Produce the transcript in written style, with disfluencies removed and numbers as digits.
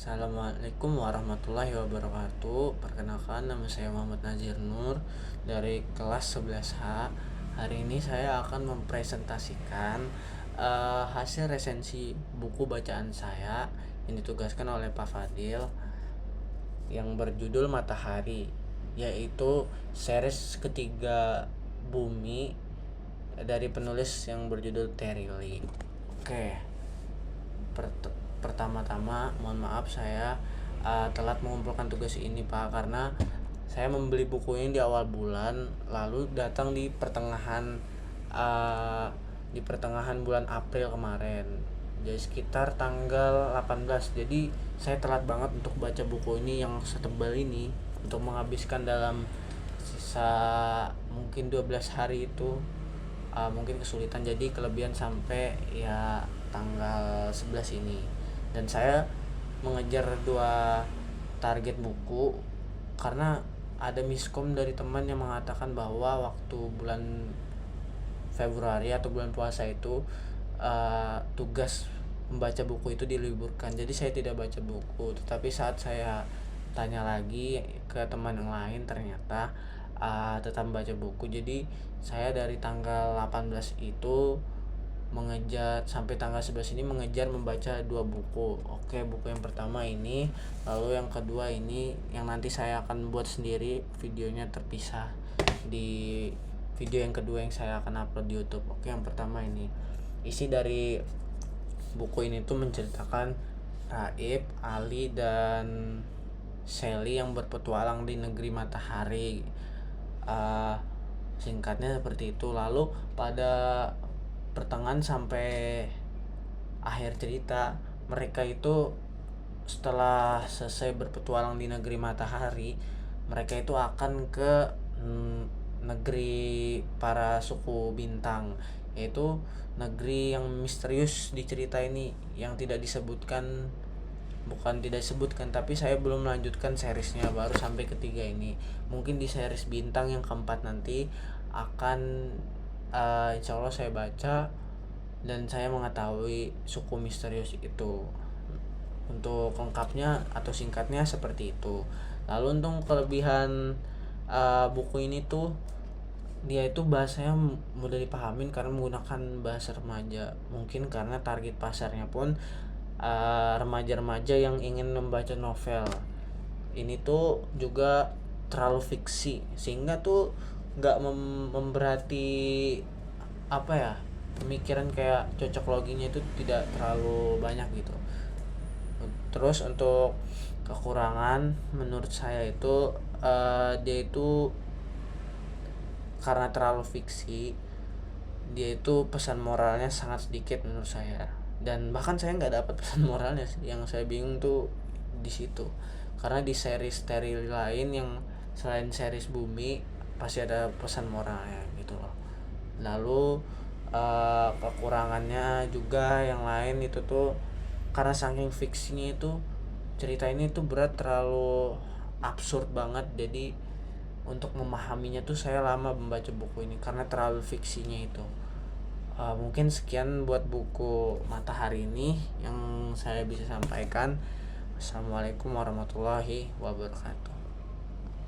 Assalamualaikum warahmatullahi wabarakatuh. Perkenalkan, nama saya Muhammad Nazir Nur dari kelas 11H. Hari ini saya akan mempresentasikan hasil resensi buku bacaan saya yang ditugaskan oleh Pak Fadil yang berjudul Matahari, yaitu series ketiga Bumi dari penulis yang berjudul Terry Lee. Oke. Pertama-tama mohon maaf saya telat mengumpulkan tugas ini Pak, karena saya membeli buku ini di awal bulan, lalu datang di pertengahan bulan April kemarin. Jadi sekitar tanggal 18. Jadi saya telat banget untuk baca buku ini yang setebal ini, untuk menghabiskan dalam sisa mungkin 12 hari itu mungkin kesulitan, jadi kelebihan sampai ya tanggal 11 ini. Dan saya mengejar 2 target buku karena ada miskom dari teman yang mengatakan bahwa waktu bulan Februari atau bulan puasa itu tugas membaca buku itu diliburkan. Jadi saya tidak baca buku, tetapi saat saya tanya lagi ke teman yang lain, ternyata tetap membaca buku. Jadi saya dari tanggal 18 itu mengejar sampai tanggal 11 ini mengejar membaca 2 buku. Oke, buku yang pertama ini, lalu yang kedua ini yang nanti saya akan buat sendiri videonya terpisah di video yang kedua yang saya akan upload di YouTube. Oke, yang pertama ini. Isi dari buku ini tuh menceritakan Raib, Ali, dan Sally yang berpetualang di negeri matahari. Singkatnya seperti itu. Lalu pada pertengahan sampai akhir cerita, mereka itu setelah selesai berpetualang di negeri matahari, mereka itu akan ke negeri para suku bintang, yaitu negeri yang misterius di cerita ini yang tidak disebutkan. Bukan tidak disebutkan, tapi saya belum melanjutkan seriesnya, baru sampai ketiga ini. Mungkin di series bintang yang keempat nanti akan insya Allah saya baca dan saya mengetahui suku misterius itu. Untuk lengkapnya atau singkatnya seperti itu. Lalu untuk kelebihan buku ini tuh, dia itu bahasanya mudah dipahamin karena menggunakan bahasa remaja. Mungkin karena target pasarnya pun remaja-remaja yang ingin membaca novel. Ini tuh juga terlalu fiksi, sehingga tuh nggak memberati pemikiran, kayak cocok loginya itu tidak terlalu banyak gitu. Terus untuk kekurangan menurut saya itu dia itu karena terlalu fiksi, dia itu pesan moralnya sangat sedikit menurut saya. Dan bahkan saya nggak dapat pesan moralnya. Yang saya bingung tuh di situ, karena di series steril lain yang selain series Bumi pasti ada pesan moralnya gitu loh. Lalu kekurangannya juga yang lain itu tuh karena saking fiksinya itu, cerita ini tuh berat, terlalu absurd banget. Jadi untuk memahaminya tuh saya lama membaca buku ini karena terlalu fiksinya itu. Mungkin sekian buat buku Matahari ini yang saya bisa sampaikan. Assalamualaikum warahmatullahi wabarakatuh.